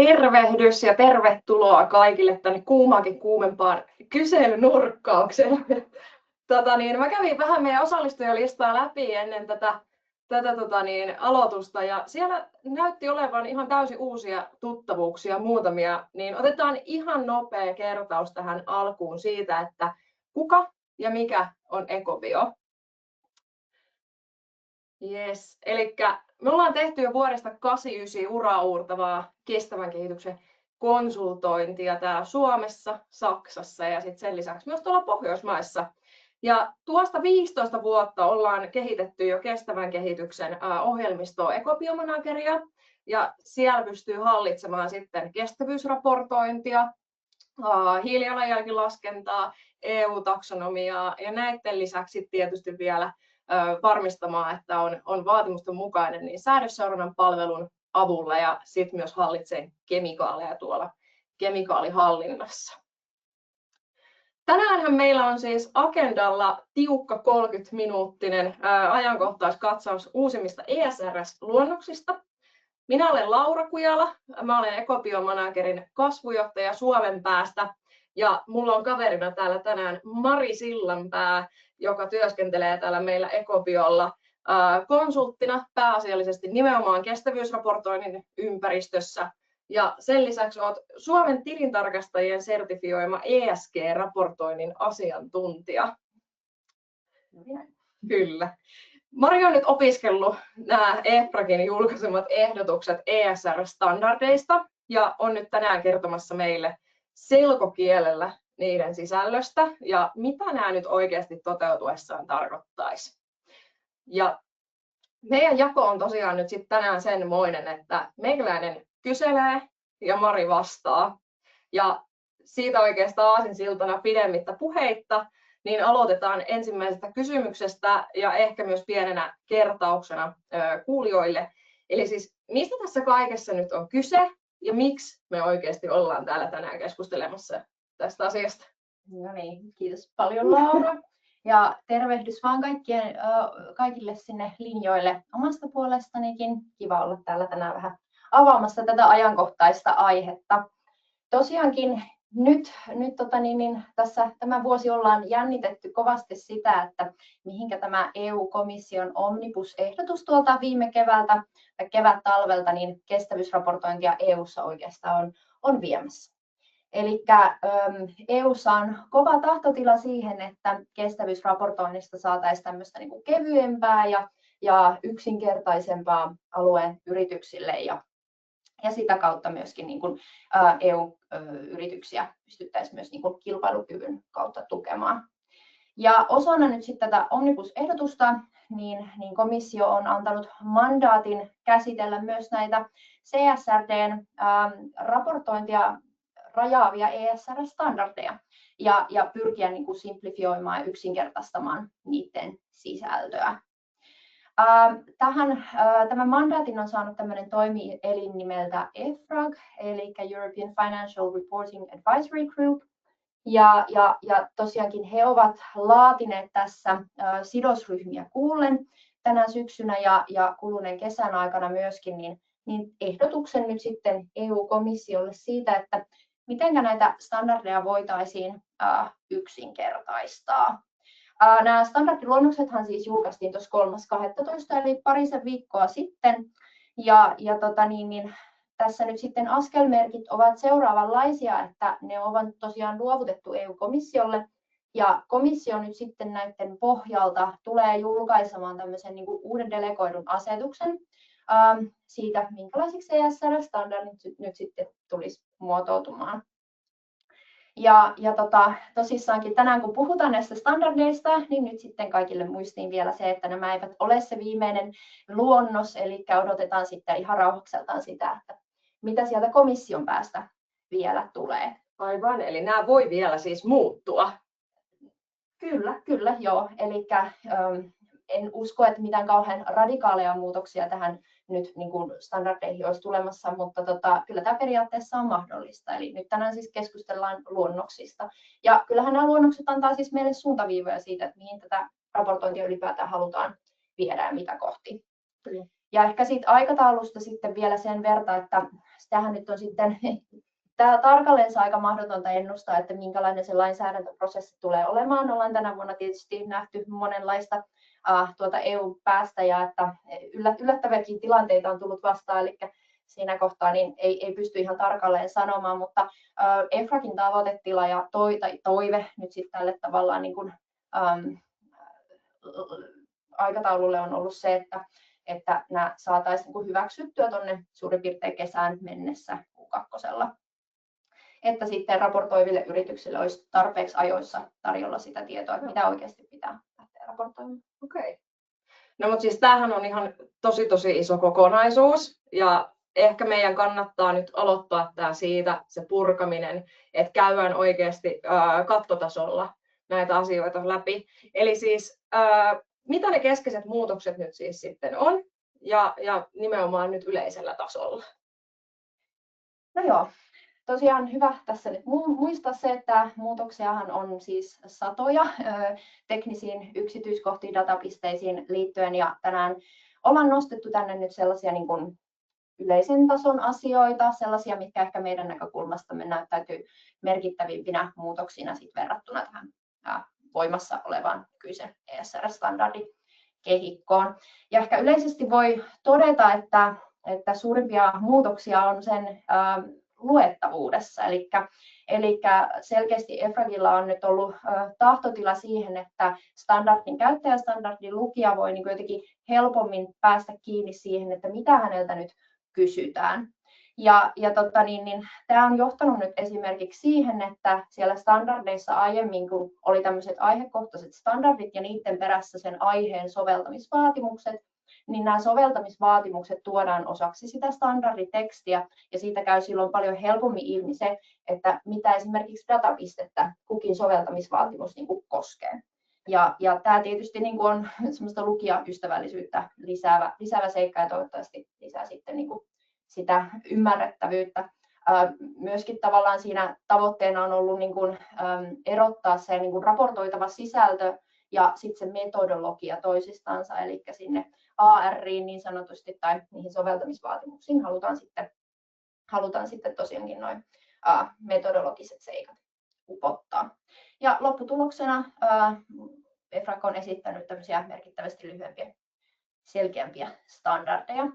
Tervehdys ja tervetuloa kaikille tänne kuumaakin kuumempaan kyselynurkkaukseen. Mä kävin vähän meidän osallistujalistaa läpi ennen tätä aloitusta ja siellä näytti olevan ihan täysin uusia tuttavuuksia muutamia, niin otetaan ihan nopea kertaus tähän alkuun siitä, että kuka ja mikä on Ecobio. Yes, eli me ollaan tehty jo vuodesta 1989 uraauurtavaa kestävän kehityksen konsultointia täällä Suomessa, Saksassa ja sitten sen lisäksi myös tuolla Pohjoismaissa. Ja tuosta 15 vuotta ollaan kehitetty jo kestävän kehityksen ohjelmistoa Ecobio-manageria ja siellä pystyy hallitsemaan sitten kestävyysraportointia, hiilijalanjälkilaskentaa, EU-taksonomiaa ja näiden lisäksi tietysti vielä varmistamaan, että on vaatimusten mukainen niin säädösseurannan palvelun avulla ja sitten myös hallitsee kemikaaleja tuolla kemikaalihallinnassa. Tänäänhän meillä on siis agendalla tiukka 30-minuuttinen ajankohtaiskatsaus uusimmista ESRS-luonnoksista. Minä olen Laura Kujala, mä olen Ecobio-managerin kasvujohtaja Suomen päästä ja mulla on kaverina täällä tänään Mari Sillanpää, joka työskentelee täällä meillä Ecobiolla konsulttina pääasiallisesti nimenomaan kestävyysraportoinnin ympäristössä. Ja sen lisäksi olet Suomen tilintarkastajien sertifioima ESG-raportoinnin asiantuntija. Kyllä. Mari on nyt opiskellut nämä EFRAGin julkaisemat ehdotukset ESR-standardeista ja on nyt tänään kertomassa meille selkokielellä niiden sisällöstä ja mitä nämä nyt oikeasti toteutuessaan tarkoittaisi. Ja meidän jako on tosiaan nyt sitten tänään senmoinen, että meikäläinen kyselee ja Mari vastaa. Ja siitä oikeastaan aasinsiltana pidemmittä puheitta, niin aloitetaan ensimmäisestä kysymyksestä ja ehkä myös pienenä kertauksena kuulijoille. Eli siis mistä tässä kaikessa nyt on kyse ja miksi me oikeasti ollaan täällä tänään keskustelemassa tästä asiasta? No niin, kiitos paljon Laura. Ja tervehdys vaan kaikille sinne linjoille omasta puolestanikin. Kiva olla täällä tänään vähän avaamassa tätä ajankohtaista aihetta. Tosiaankin nyt tässä tämä vuosi ollaan jännitetty kovasti sitä, että mihinkä tämä EU-komission omnibus-ehdotus tuolta viime keväältä tai kevät-talvelta niin kestävyysraportointia EU:ssa oikeastaan on viemässä. Eli EU:ssa on kova tahtotila siihen, että kestävyysraportoinnista saataisiin tämmöistä niin kuin kevyempää ja yksinkertaisempaa alueen yrityksille ja sitä kautta myöskin niin kuin EU-yrityksiä pystyttäisiin myös niin kuin kilpailukyvyn kautta tukemaan. Ja osana nyt sitten tätä omnibus-ehdotusta niin komissio on antanut mandaatin käsitellä myös näitä CSRD:n raportointia rajaavia ESR-standardeja ja pyrkiä niin kuin simplifioimaan ja yksinkertaistamaan niiden sisältöä. Tämän mandaatin on saanut tämmöinen toimielin nimeltä EFRAG, eli European Financial Reporting Advisory Group. Ja tosiaankin he ovat laatineet tässä sidosryhmiä kuullen tänä syksynä ja kuluneen kesän aikana myöskin niin ehdotuksen nyt sitten EU-komissiolle siitä, että miten näitä standardeja voitaisiin yksinkertaistaa. Nämä standardiluonnoksethan siis julkaistiin tuossa 3.12. eli parisen viikkoa sitten. Tässä nyt sitten askelmerkit ovat seuraavanlaisia, että ne on tosiaan luovutettu EU-komissiolle ja komissio nyt sitten näiden pohjalta tulee julkaisemaan tämmöisen niin kuin uuden delegoidun asetuksen siitä, minkälaisiksi ESR-standardit nyt sitten tulisi muotoutumaan. Tosissaankin tänään kun puhutaan näistä standardeista, niin nyt sitten kaikille muistiin vielä se, että nämä eivät ole se viimeinen luonnos, eli odotetaan sitten ihan rauhakseltaan sitä, että mitä sieltä komission päästä vielä tulee. Aivan, eli nämä voi vielä siis muuttua. Kyllä, joo. Eli en usko, että mitään kauhean radikaaleja muutoksia tähän nyt niin kuin standardeihin olisi tulemassa, mutta kyllä tämä periaatteessa on mahdollista. Eli nyt tänään siis keskustellaan luonnoksista. Ja kyllähän nämä luonnokset antaa siis meille suuntaviivoja siitä, että mihin tätä raportointia ylipäätään halutaan viedä ja mitä kohti. Ja ehkä siitä aikataulusta sitten vielä sen verran, että sitähän nyt on sitten tarkalleen aika mahdotonta ennustaa, että minkälainen se lainsäädäntöprosessi tulee olemaan. Ollaan tänä vuonna tietysti nähty monenlaista tuolta EU-päästä ja että yllättäviäkin tilanteita on tullut vastaan, eli siinä kohtaa niin ei pysty ihan tarkalleen sanomaan, mutta EFRAGin tavoitetila ja toive nyt sitten tälle tavallaan niin kuin, aikataululle on ollut se, että nämä saataisiin niin kuin hyväksyttyä tuonne suurin piirtein kesään mennessä Q2. Että sitten raportoiville yrityksille olisi tarpeeksi ajoissa tarjolla sitä tietoa, että mitä oikeasti pitää lähteä raportoimaan. Okei. No mutta siis tämähän on ihan tosi iso kokonaisuus ja ehkä meidän kannattaa nyt aloittaa tämä siitä se purkaminen, että käydään oikeasti kattotasolla näitä asioita läpi. Eli siis mitä ne keskeiset muutokset nyt siis sitten on ja nimenomaan nyt yleisellä tasolla? No joo. Tosiaan hyvä tässä nyt muistaa se, että muutoksiahan on siis satoja teknisiin yksityiskohtiin, datapisteisiin liittyen ja tänään ollaan nostettu tänne nyt sellaisia niin kuin yleisen tason asioita, sellaisia, mitkä ehkä meidän näkökulmastamme näyttäytyy merkittävimpinä muutoksina sit verrattuna tähän voimassa olevaan nykyisen ESRS-standardikehikkoon. Ja ehkä yleisesti voi todeta, että suurimpia muutoksia on sen luettavuudessa. Eli selkeästi EFRAGilla on nyt ollut tahtotila siihen, että standardin käyttäjä ja standardin lukija voi niin jotenkin helpommin päästä kiinni siihen, että mitä häneltä nyt kysytään. Tämä on johtanut nyt esimerkiksi siihen, että siellä standardeissa aiemmin, kun oli tämmöiset aihekohtaiset standardit ja niiden perässä sen aiheen soveltamisvaatimukset, niin nämä soveltamisvaatimukset tuodaan osaksi sitä standarditekstiä ja siitä käy silloin paljon helpommin ilmi se, että mitä esimerkiksi datapistettä kukin soveltamisvaatimus niin kuin koskee. Ja tämä tietysti niin kuin on semmoista lukijaystävällisyyttä lisäävä seikka ja toivottavasti lisää sitten niin kuin sitä ymmärrettävyyttä. Myöskin tavallaan siinä tavoitteena on ollut niin kuin erottaa se niin kuin raportoitava sisältö ja sitten se metodologia toisistansa, eli sinne ARiin niin sanotusti tai niihin soveltamisvaatimuksiin halutaan sitten tosiaankin noin metodologiset seikat upottaa. Ja lopputuloksena EFRAG on esittänyt tämmöisiä merkittävästi lyhyempiä, selkeämpiä standardeja.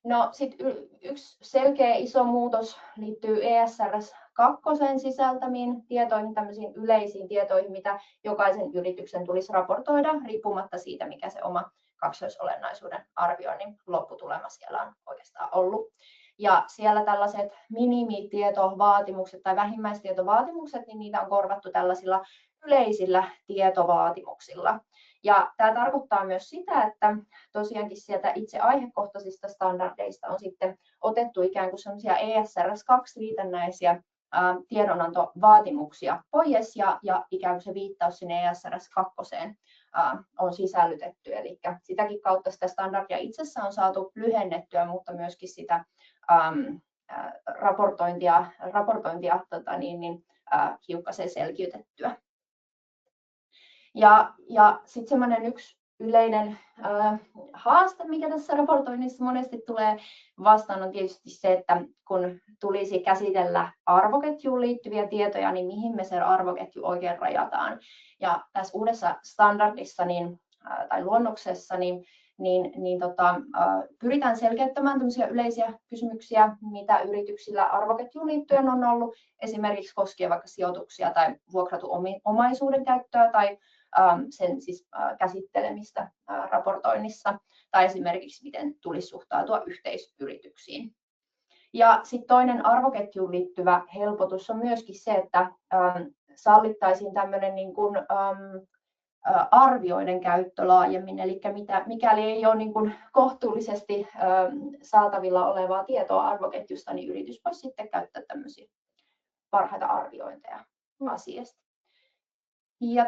No sitten yksi selkeä iso muutos liittyy ESRS 2 sisältämiin tietoihin, tämmöisiin yleisiin tietoihin, mitä jokaisen yrityksen tulisi raportoida, riippumatta siitä, mikä se oma kaksoisolennaisuuden arvioinnin lopputulema siellä on oikeastaan ollut. Ja siellä tällaiset minimitietovaatimukset tai vähimmäistietovaatimukset, niin niitä on korvattu tällaisilla yleisillä tietovaatimuksilla. Ja tämä tarkoittaa myös sitä, että tosiaankin sieltä itse aihekohtaisista standardeista on sitten otettu ikään kuin sellaisia ESRS 2-liitännäisiä tiedonantovaatimuksia pois ja ikään kuin se viittaus sinne ESRS 2 on sisällytetty. Eli sitäkin kautta sitä standardia itsessään on saatu lyhennettyä, mutta myöskin sitä raportointia hiukkasen selkiytettyä. Ja sitten semmoinen yksi yleinen haaste, mikä tässä raportoinnissa monesti tulee vastaan, on tietysti se, että kun tulisi käsitellä arvoketjuun liittyviä tietoja, niin mihin me se arvoketju oikein rajataan. Ja tässä uudessa standardissa tai luonnoksessa pyritään selkeyttämään tämmöisiä yleisiä kysymyksiä, mitä yrityksillä arvoketjuun liittyen on ollut, esimerkiksi koskien vaikka sijoituksia tai vuokratun omaisuuden käyttöä tai sen siis käsittelemistä raportoinnissa tai esimerkiksi miten tulisi suhtautua yhteisyrityksiin. Ja sitten toinen arvoketjuun liittyvä helpotus on myöskin se, että sallittaisiin tämmöinen niin kuin, arvioiden käyttö laajemmin, eli mikäli ei ole niin kuin kohtuullisesti saatavilla olevaa tietoa arvoketjusta, niin yritys voisi sitten käyttää tämmöisiä parhaita arviointeja asiasta. Ja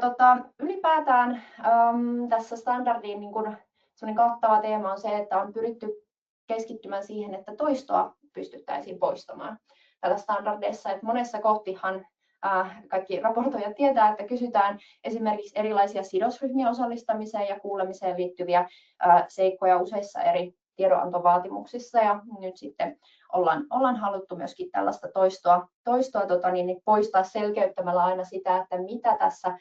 ylipäätään tässä standardiin niin kun kattava teema on se, että on pyritty keskittymään siihen, että toistoa pystyttäisiin poistamaan tällä standardeissa. Et monessa kohtihan kaikki raportoijat tietää, että kysytään esimerkiksi erilaisia sidosryhmien osallistamiseen ja kuulemiseen liittyviä seikkoja useissa eri tiedonantovaatimuksissa ja nyt sitten ollaan haluttu myöskin tällaista toistoa poistaa selkeyttämällä aina sitä, että mitä tässä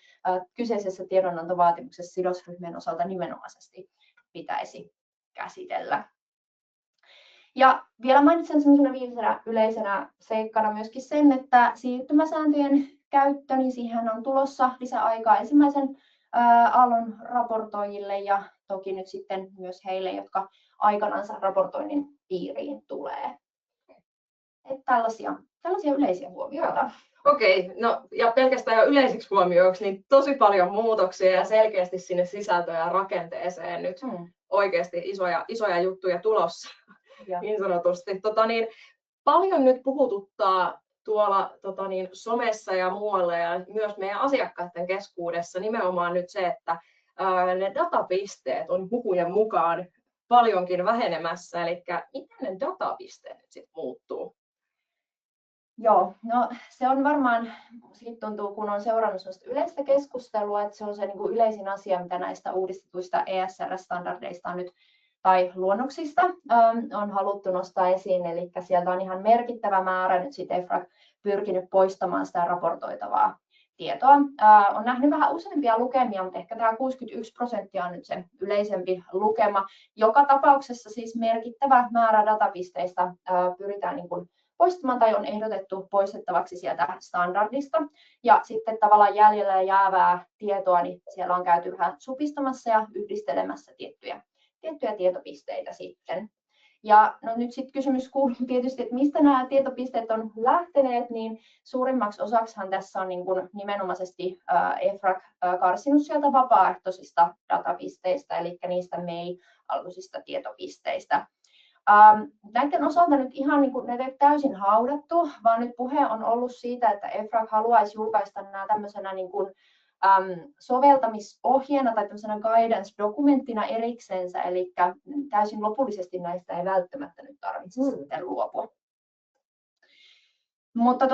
kyseisessä tiedonantovaatimuksessa sidosryhmien osalta nimenomaisesti pitäisi käsitellä. Ja vielä mainitsen sellaisena viimeisenä yleisenä seikkana myöskin sen, että siirtymäsääntöjen käyttö, niin siihen on tulossa lisäaikaa ensimmäisen aallon raportoijille ja toki nyt sitten myös heille, jotka aikanaan raportoinnin piiriin tulee. Että tällaisia yleisiä huomioita. Okei, no ja pelkästään jo yleisiksi huomioiksi, niin tosi paljon muutoksia ja selkeästi sinne sisältöön ja rakenteeseen nyt oikeasti isoja juttuja tulossa, niin sanotusti. Paljon nyt puhututtaa tuolla somessa ja muualla ja myös meidän asiakkaiden keskuudessa nimenomaan nyt se, että ne datapisteet on huhujen mukaan paljonkin vähenemässä, eli miten ne datapisteet nyt sitten muuttuu? Joo, no se on varmaan, siitä tuntuu kun on seurannut yleistä keskustelua, että se on se niin kuin yleisin asia, mitä näistä uudistetuista ESRS-standardeista on nyt, tai luonnoksista on haluttu nostaa esiin, eli sieltä on ihan merkittävä määrä nyt sitten EFRAG pyrkinyt poistamaan sitä raportoitavaa tietoa. On nähnyt vähän useampia lukemia, mutta ehkä tämä 61% on nyt se yleisempi lukema. Joka tapauksessa siis merkittävä määrä datapisteistä pyritään niin kuin poistamaan tai on ehdotettu poistettavaksi sieltä standardista. Ja sitten tavallaan jäljellä jäävää tietoa, niin siellä on käyty vähän supistamassa ja yhdistelemässä tiettyjä tietopisteitä sitten. Ja no nyt sitten kysymys kuuluu tietysti, että mistä nämä tietopisteet on lähteneet, niin suurimmaksi osaksihan tässä on niin kuin nimenomaisesti EFRAG karsinut sieltä vapaaehtoisista datapisteistä, eli niistä MEI-alkuisista tietopisteistä. Näiden osalta nyt ihan niin kuin, ne ei täysin haudattu, vaan nyt puhe on ollut siitä, että EFRAG haluaisi julkaista nämä tämmöisenä niin kuin, soveltamisohjeena tai tämmöisenä guidance-dokumenttina eriksensä, eli täysin lopullisesti näistä ei välttämättä nyt tarvitse sitten luopua. Mutta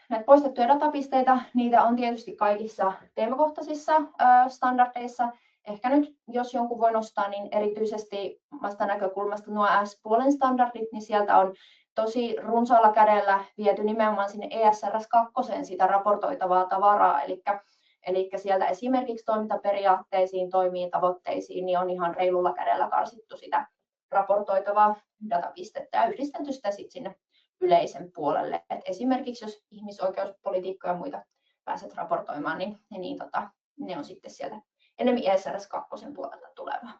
näitä poistettuja datapisteitä, niitä on tietysti kaikissa teemakohtaisissa standardeissa. Ehkä nyt, jos jonkun voi nostaa, niin erityisesti omasta näkökulmasta nuo S-puolen standardit, niin sieltä on tosi runsaalla kädellä viety nimenomaan sinne ESRS 2 sitä raportoitavaa tavaraa, eli sieltä esimerkiksi toimintaperiaatteisiin, toimiin, tavoitteisiin, niin on ihan reilulla kädellä karsittu sitä raportoitavaa datapistettä ja yhdistetty sitä sitten sinne yleisen puolelle. Et esimerkiksi jos ihmisoikeuspolitiikkaa ja muita pääset raportoimaan, niin ne on sitten sieltä enemmän ESRS 2 puolelta tulevaa.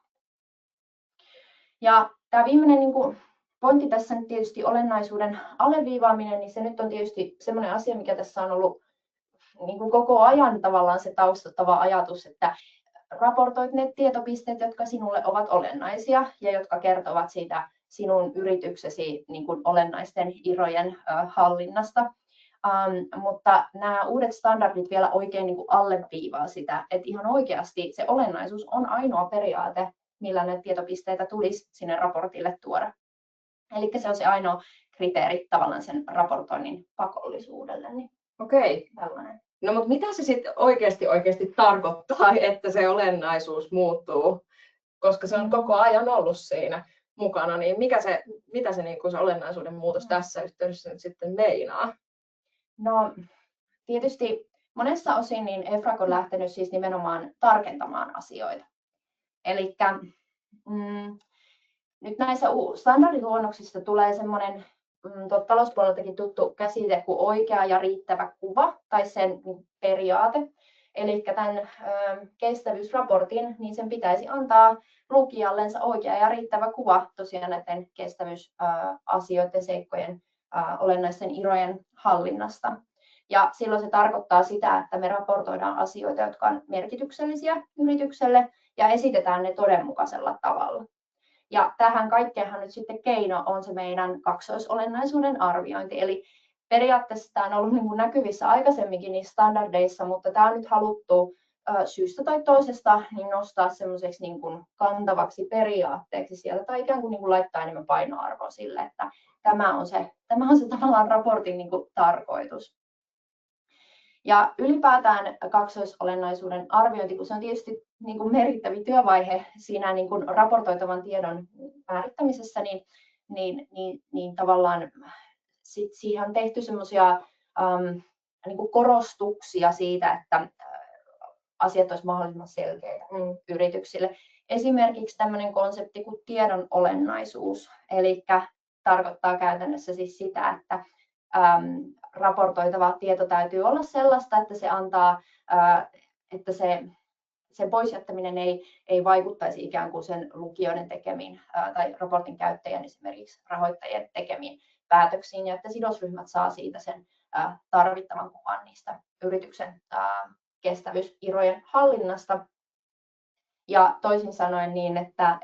Ja tämä viimeinen niin kuin pointti tässä nyt tietysti olennaisuuden alleviivaaminen, niin se nyt on tietysti semmoinen asia, mikä tässä on ollut niin kuin koko ajan tavallaan se taustattava ajatus, että raportoit ne tietopisteet, jotka sinulle ovat olennaisia ja jotka kertovat siitä sinun yrityksesi niin kuin olennaisten irojen hallinnasta. Mutta nämä uudet standardit vielä oikein niin kuin alleviivaa sitä, että ihan oikeasti se olennaisuus on ainoa periaate, millä näitä tietopisteitä tulisi sinne raportille tuoda. Eli se on se ainoa kriteeri tavallaan sen raportoinnin pakollisuudelle. Niin okei. Tällainen. No mutta mitä se sitten oikeasti tarkoittaa, että se olennaisuus muuttuu, koska se on koko ajan ollut siinä mukana, niin mitä se, niin kuin se olennaisuuden muutos tässä yhteydessä nyt sitten meinaa? No tietysti monessa osin niin EFRAG on lähtenyt siis nimenomaan tarkentamaan asioita. Eli nyt näissä standardiluonnoksissa tulee semmoinen talouspuoleltakin tuttu käsite kuin oikea ja riittävä kuva tai sen periaate. Eli tämän kestävyysraportin, niin sen pitäisi antaa lukijallensa oikea ja riittävä kuva tosiaan näiden kestävyysasioiden, seikkojen, olennaisten irojen hallinnasta. Ja silloin se tarkoittaa sitä, että me raportoidaan asioita, jotka on merkityksellisiä yritykselle ja esitetään ne todenmukaisella tavalla. Ja tähän kaikkeenhan nyt sitten keino on se meidän kaksoisolennaisuuden arviointi. Eli periaatteessa tämä on ollut niin kuin näkyvissä aikaisemminkin niissä standardeissa, mutta tämä on nyt haluttu syystä tai toisesta niin nostaa semmoiseksi niin kuin kantavaksi periaatteeksi siellä, tai ikään kuin laittaa enemmän painoarvoa sille, että tämä on se tavallaan raportin niin kuin tarkoitus. Ja ylipäätään kaksoisolennaisuuden arviointi, kun se on tietysti niin kuin merkittävin työvaihe siinä niin kuin raportoitavan tiedon määrittämisessä, niin tavallaan siihen on tehty semmoisia niin kuin korostuksia siitä, että asiat olisivat mahdollisimman selkeitä yrityksille. Esimerkiksi tämmöinen konsepti kuin tiedon olennaisuus, eli tarkoittaa käytännössä siis sitä, että raportoitava tieto täytyy olla sellaista, että se antaa, että sen poisjättäminen ei vaikuttaisi ikään kuin sen lukijoiden tekemiin tai raportin käyttäjän esimerkiksi rahoittajien tekemiin päätöksiin, ja että sidosryhmät saa siitä sen tarvittavan kuvan niistä yrityksen kestävyysirojen hallinnasta. Ja toisin sanoen niin, että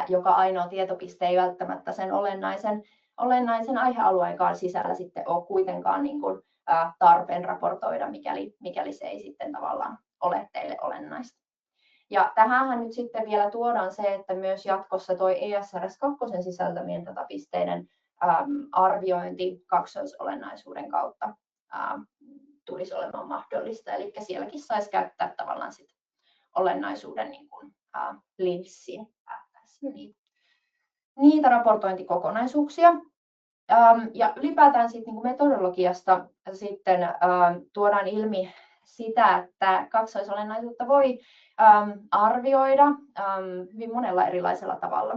joka ainoa tietopiste ei välttämättä sen olennaisen aihealueenkaan sisällä sitten ole kuitenkaan niin kuin tarpeen raportoida, mikäli se ei sitten tavallaan ole teille olennaista. Ja tähänhän nyt sitten vielä tuodaan se, että myös jatkossa tuo ESRS 2 sisältämien datapisteiden arviointi kaksoisolennaisuuden kautta tulisi olemaan mahdollista. Eli sielläkin saisi käyttää tavallaan sit olennaisuuden niin kuin, linssin niitä raportointikokonaisuuksia. Ja ylipäätään sit, niin kuin metodologiasta sitten tuodaan ilmi sitä, että kaksoisolennaisuutta voi arvioida hyvin monella erilaisella tavalla.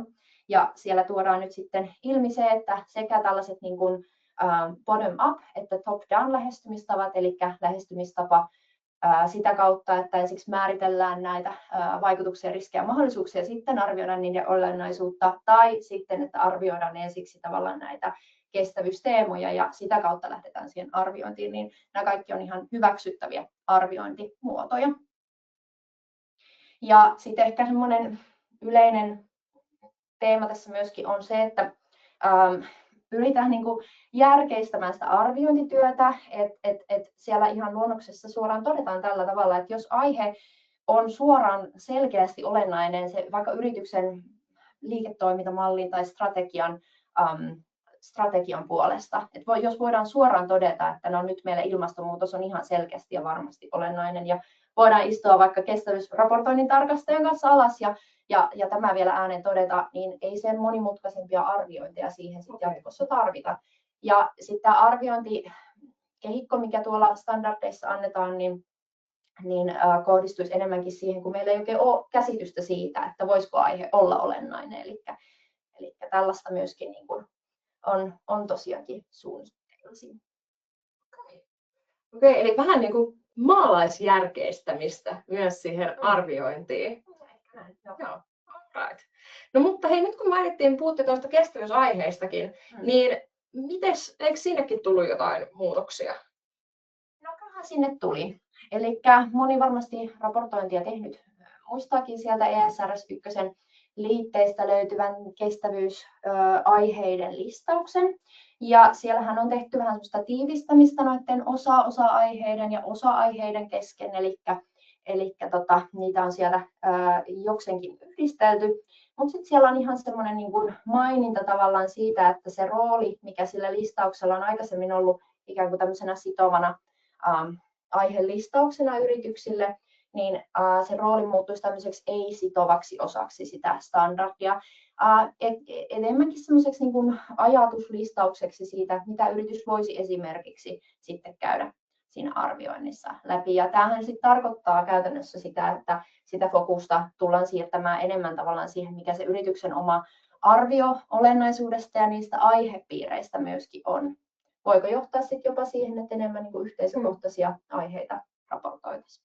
Ja siellä tuodaan nyt sitten ilmi se, että sekä tällaiset niin kuin bottom-up että top-down lähestymistavat, eli lähestymistapa sitä kautta, että ensiksi määritellään näitä vaikutuksia, riskejä ja mahdollisuuksia ja sitten arvioidaan niiden olennaisuutta, tai sitten, että arvioidaan ensiksi tavallaan näitä kestävyysteemoja ja sitä kautta lähdetään siihen arviointiin, niin nämä kaikki on ihan hyväksyttäviä arviointimuotoja. Ja sitten ehkä semmoinen yleinen teema tässä myöskin on se, että pyritään niin kuin järkeistämään sitä arviointityötä, että siellä ihan luonnoksessa suoraan todetaan tällä tavalla, että jos aihe on suoraan selkeästi olennainen, se vaikka yrityksen liiketoimintamallin tai strategian puolesta, että jos voidaan suoraan todeta, että no nyt meillä ilmastonmuutos on ihan selkeästi ja varmasti olennainen, ja voidaan istua vaikka kestävyysraportoinnin tarkastajan kanssa alas ja tämä vielä ääneen todeta, niin ei sen monimutkaisempia arviointeja siihen sitten jatkossa tarvita. Ja sitten tämä arviointikehikko, mikä tuolla standardeissa annetaan, niin kohdistuisi enemmänkin siihen, kun meillä ei oikein ole käsitystä siitä, että voisiko aihe olla olennainen. Eli tällaista myöskin niin kuin on tosiaankin suunnitteilla. Okei, eli vähän niin kuin maalaisjärkeistämistä myös siihen arviointiin. Joo, right. No mutta hei, nyt kun puhutte tuosta kestävyysaiheistakin, niin eikö sinnekin tullut jotain muutoksia? No kyllähän sinne tuli. Eli moni varmasti raportointia tehnyt muistaakin sieltä ESRS 1 liitteistä löytyvän kestävyysaiheiden listauksen. Ja siellähän on tehty vähän sellaista tiivistämistä noiden osa-aiheiden ja osa-aiheiden kesken, eli niitä on siellä jokseenkin yhdistelty. Mutta sitten siellä on ihan semmoinen niin kuin maininta tavallaan siitä, että se rooli, mikä sillä listauksella on aikaisemmin ollut ikään kuin tämmöisenä sitovana aihelistauksena yrityksille, niin se rooli muuttuisi tämmöiseksi ei-sitovaksi osaksi sitä standardia. Enemmänkin semmoiseksi niin kuin ajatuslistaukseksi siitä, mitä yritys voisi esimerkiksi sitten käydä siinä arvioinnissa läpi. Ja tämähän sitten tarkoittaa käytännössä sitä, että sitä fokusta tullaan siirtämään enemmän tavallaan siihen, mikä se yrityksen oma arvio olennaisuudesta ja niistä aihepiireistä myöskin on. Voiko johtaa sitten jopa siihen, että enemmän niin kuin yhteisökohtaisia aiheita raportoitaisiin.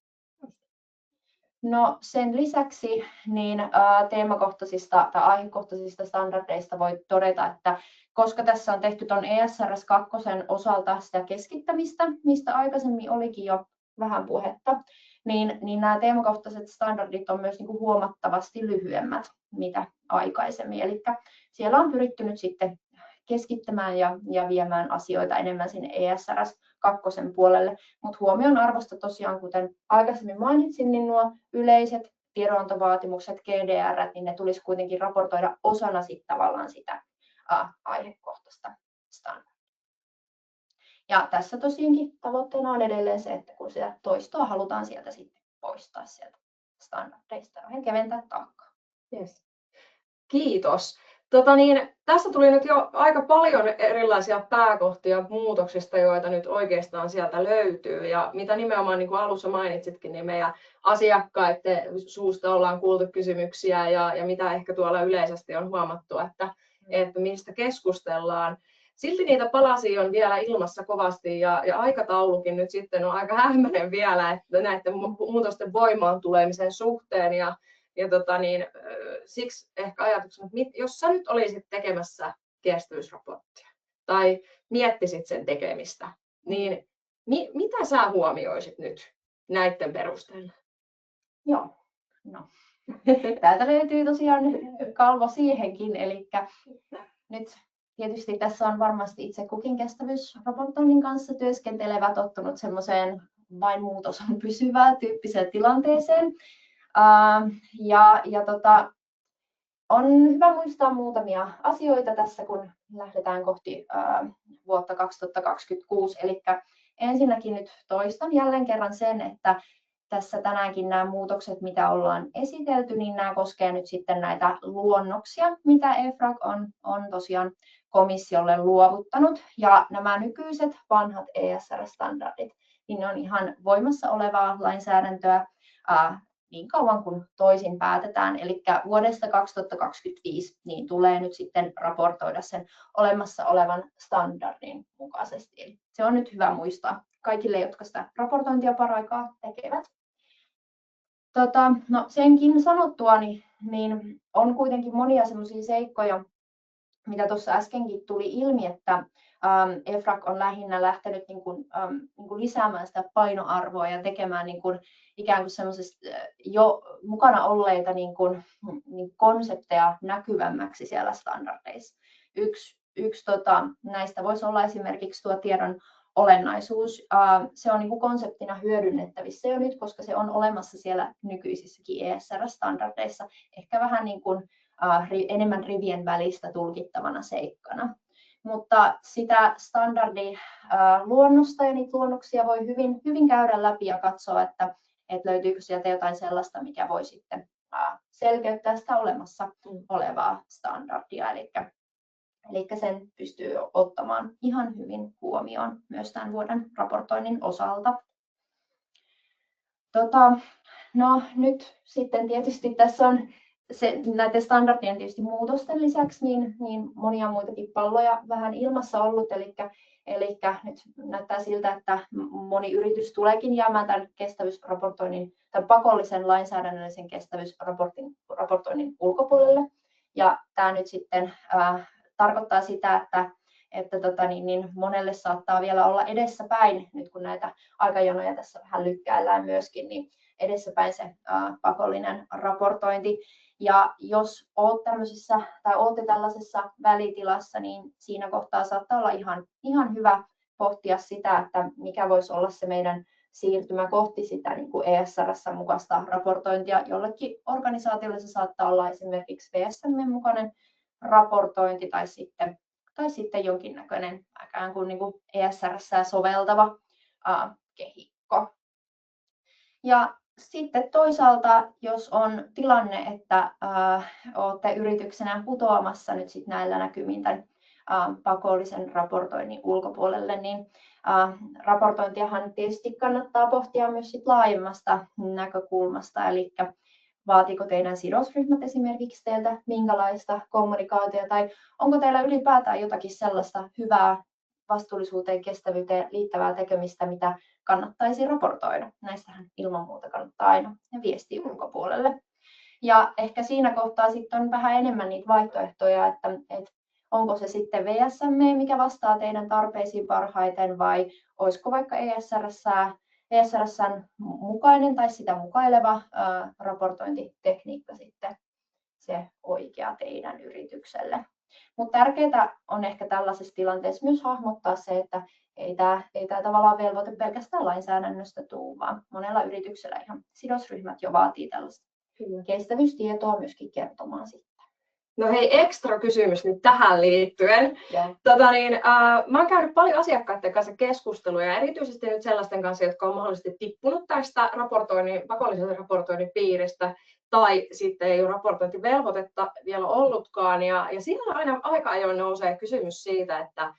No sen lisäksi niin teemakohtaisista tai aihekohtaisista standardeista voi todeta, että koska tässä on tehty tuon ESRS 2 osalta sitä keskittämistä, mistä aikaisemmin olikin jo vähän puhetta, niin nämä teemakohtaiset standardit on myös niin kuin huomattavasti lyhyemmät mitä aikaisemmin. Eli siellä on pyritty nyt sitten keskittämään ja viemään asioita enemmän sinne ESRS 2 puolelle, mutta huomion arvosta tosiaan, kuten aikaisemmin mainitsin, niin nuo yleiset tiedonantovaatimukset, GDR, niin ne tulisi kuitenkin raportoida osana tavallaan sitä aihekohtaista standardia. Ja tässä tosiaankin tavoitteena on edelleen se, että kun sitä toistoa halutaan sieltä sitten poistaa sieltä standardeista ja keventää taakkaa. Yes. Kiitos. Tässä tuli nyt jo aika paljon erilaisia pääkohtia muutoksista, joita nyt oikeastaan sieltä löytyy. Ja mitä nimenomaan, niin kuin alussa mainitsitkin, niin meidän asiakkaiden suusta ollaan kuultu kysymyksiä ja mitä ehkä tuolla yleisesti on huomattu, että mistä keskustellaan. Silti niitä palasia on vielä ilmassa kovasti ja aikataulukin nyt sitten on aika hämmäinen vielä, että näiden muutosten voimaan tulemisen suhteen. Siksi ehkä ajatuksena, että jos sä nyt olisit tekemässä kestävyysraporttia tai miettisit sen tekemistä, niin mitä sä huomioisit nyt näiden perusteella? Joo, no. Täältä löytyy tosiaan kalvo siihenkin, eli nyt tietysti tässä on varmasti itse kukin kestävyysraportoinnin kanssa työskentelevä tottunut semmoiseen vain muutos on pysyvää tyyppiseen tilanteeseen. On hyvä muistaa muutamia asioita tässä, kun lähdetään kohti vuotta 2026. Eli ensinnäkin nyt toistan jälleen kerran sen, että tässä tänäänkin nämä muutokset, mitä ollaan esitelty, niin nämä koskevat nyt sitten näitä luonnoksia, mitä EFRAG on tosiaan komissiolle luovuttanut. Ja nämä nykyiset vanhat ESR-standardit, niin ne on ihan voimassa olevaa lainsäädäntöä niin kauan kuin toisin päätetään. Eli vuodesta 2025 niin tulee nyt sitten raportoida sen olemassa olevan standardin mukaisesti. Eli se on nyt hyvä muistaa kaikille, jotka sitä raportointia paraikaa tekevät. No senkin sanottua, niin on kuitenkin monia sellaisia seikkoja, mitä tuossa äskenkin tuli ilmi, että EFRAG on lähinnä lähtenyt niin kuin lisäämään sitä painoarvoa ja tekemään niin kuin ikään kuin semmoisesta jo mukana olleita niin konsepteja näkyvämmäksi siellä standardeissa. Yksi näistä voisi olla esimerkiksi tuo tiedon olennaisuus. Se on niin kuin konseptina hyödynnettävissä jo nyt, koska se on olemassa siellä nykyisissäkin ESR-standardeissa, ehkä vähän niin kuin enemmän rivien välistä tulkittavana seikkana. Mutta sitä standardiluonnosta ja niitä luonnoksia voi hyvin käydä läpi ja katsoa, että löytyykö sieltä jotain sellaista, mikä voi sitten selkeyttää sitä olemassa olevaa standardia. Eli sen pystyy ottamaan ihan hyvin huomioon myös tämän vuoden raportoinnin osalta. No nyt sitten tietysti tässä on näiden standardien tietysti muutosten lisäksi niin monia muitakin palloja vähän ilmassa ollut, eli nyt näyttää siltä, että moni yritys tuleekin jäämään tämän kestävyysraportoinnin, tämän pakollisen lainsäädännöllisen kestävyysraportoinnin ulkopuolelle. Ja tämä nyt sitten tarkoittaa sitä, että monelle saattaa vielä olla edessäpäin, nyt kun näitä aikajonoja tässä vähän lykkäillään myöskin, niin edessäpäin se pakollinen raportointi. Ja jos olette tällaisessa välitilassa, niin siinä kohtaa saattaa olla ihan hyvä pohtia sitä, että mikä voisi olla se meidän siirtymä kohti sitä niin kuin ESR:ssä mukaista raportointia. Jollekin organisaatiolle se saattaa olla esimerkiksi VSM:n mukainen raportointi tai sitten jonkinnäköinen ikään kuin ESR:ssä soveltava kehikko. Ja sitten toisaalta, jos on tilanne, että olette yrityksenä putoamassa nyt sit näillä näkymin tämän pakollisen raportoinnin ulkopuolelle, niin raportointiahan tietysti kannattaa pohtia myös sit laajemmasta näkökulmasta, eli vaatiiko teidän sidosryhmät esimerkiksi teiltä minkälaista kommunikaatiota, tai onko teillä ylipäätään jotakin sellaista hyvää vastuullisuuteen, kestävyyteen liittävää tekemistä, mitä kannattaisi raportoida. Näistähän ilman muuta kannattaa aina viestiä ulkopuolelle. Ja ehkä siinä kohtaa sitten on vähän enemmän niitä vaihtoehtoja, että onko se sitten VSM, mikä vastaa teidän tarpeisiin parhaiten, vai olisiko vaikka ESR:n mukainen tai sitä mukaileva raportointitekniikka sitten se oikea teidän yritykselle. Mutta tärkeää on ehkä tällaisessa tilanteessa myös hahmottaa se, että ei tämä tavallaan velvoite pelkästään lainsäädännöstä tule, vaan monella yrityksellä ihan sidosryhmät jo vaatii tällaista kestävyystietoa myöskin kertomaan sitten. No hei, ekstra kysymys nyt tähän liittyen. Mä oon käynyt paljon asiakkaiden kanssa keskusteluja, ja erityisesti nyt sellaisten kanssa, jotka on mahdollisesti tippunut tästä pakollisen raportoinnin piiristä, tai sitten ei ole raportointivelvoitetta vielä ollutkaan. Ja siinä aina aika ajoin nousee kysymys siitä, että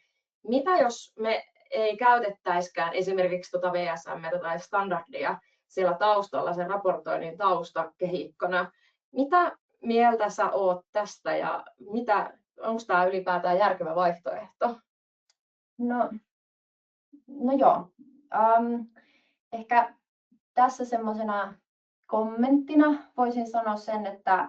mitä jos me ei käytettäisikään esimerkiksi tuota VSM tai standardia siellä taustalla sen raportoinnin taustakehikkona. Mitä mieltä sä oot tästä ja onko tämä ylipäätään järkevä vaihtoehto? No joo. Ehkä tässä semmoisena kommenttina voisin sanoa sen, että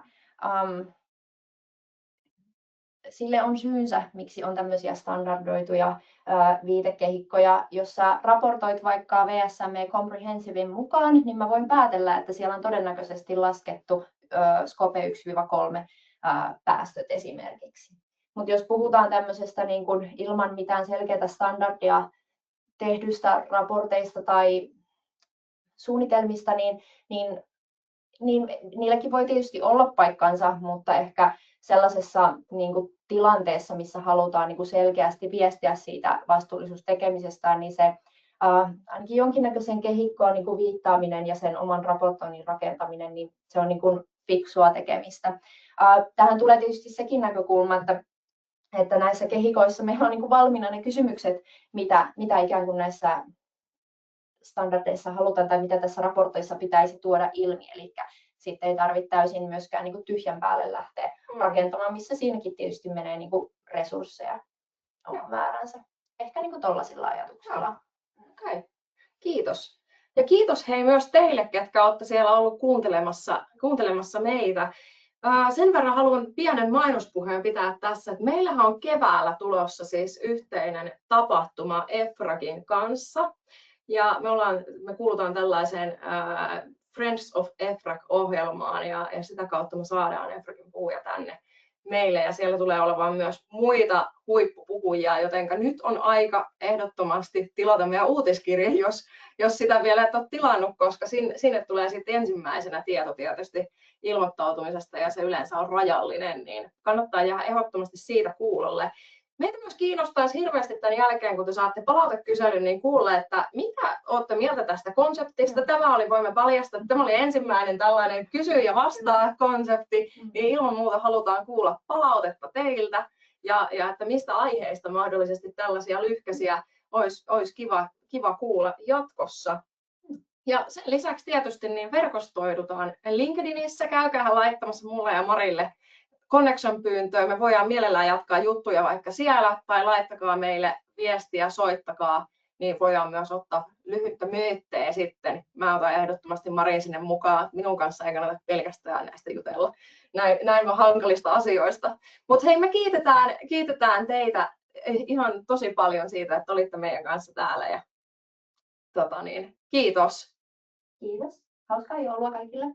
sille on syynsä, miksi on tämmöisiä standardoituja viitekehikkoja. Jos sä raportoit vaikka VSM Comprehensiven mukaan, niin mä voin päätellä, että siellä on todennäköisesti laskettu Scope 1-3 päästöt esimerkiksi. Mutta jos puhutaan tämmöisestä niin kun ilman mitään selkeää standardia tehdyistä raporteista tai suunnitelmista, niin niilläkin voi tietysti olla paikkansa, mutta ehkä sellaisessa niin kuin tilanteessa, missä halutaan niin kuin selkeästi viestiä siitä vastuullisuustekemisestä, niin se ainakin jonkinnäköisen kehikkoon niin kuin viittaaminen ja sen oman raportoinnin rakentaminen, niin se on niin kuin fiksua tekemistä. Tähän tulee tietysti sekin näkökulma, että näissä kehikoissa meillä on niin kuin valmiina ne kysymykset, mitä ikään kuin näissä standardeissa halutaan tai mitä tässä raportissa pitäisi tuoda ilmi. Eli sitten ei tarvitse täysin myöskään niin kuin tyhjän päälle lähteä rakentamaan, missä siinäkin tietysti menee niin kuin resursseja oman määränsä. Ehkä niin kuin tollaisilla ajatuksilla. Okay. Kiitos. Ja kiitos hei myös teille, ketkä olette siellä ollut kuuntelemassa meitä. Sen verran haluan pienen mainospuheen pitää tässä, että meillähän on keväällä tulossa siis yhteinen tapahtuma EFRAGin kanssa. Ja me kuulutaan tällaiseen Friends of EFRAG-ohjelmaan ja sitä kautta me saadaan EFRAGin puhuja tänne meille. Ja siellä tulee olemaan myös muita huippupuhujia, joten nyt on aika ehdottomasti tilata meidän uutiskirja, jos sitä vielä et ole tilannut, koska sinne tulee sitten ensimmäisenä tieto tietysti ilmoittautumisesta ja se yleensä on rajallinen, niin kannattaa jäädä ehdottomasti siitä kuulolle. Meitä myös kiinnostaisi hirveästi tämän jälkeen, kun te saatte palautekyselyn, niin kuulla, että mitä olette mieltä tästä konseptista. Voimme paljastaa, että tämä oli ensimmäinen tällainen kysy ja vastaa konsepti, niin ilman muuta halutaan kuulla palautetta teiltä ja että mistä aiheista mahdollisesti tällaisia lyhkäisiä olisi kiva kuulla jatkossa. Ja sen lisäksi tietysti niin verkostoidutaan LinkedInissä, käykää laittamassa mulle ja Marille connection-pyyntöä. Me voidaan mielellään jatkaa juttuja vaikka siellä, tai laittakaa meille viestiä, soittakaa, niin voidaan myös ottaa lyhyttä myytteä sitten. Mä otan ehdottomasti Marin sinne mukaan. Minun kanssa ei kannata pelkästään näistä jutella näin hankalista asioista. Mutta hei, me kiitetään teitä ihan tosi paljon siitä, että olitte meidän kanssa täällä. Ja, kiitos. Kiitos. Hauskaa joulua kaikille.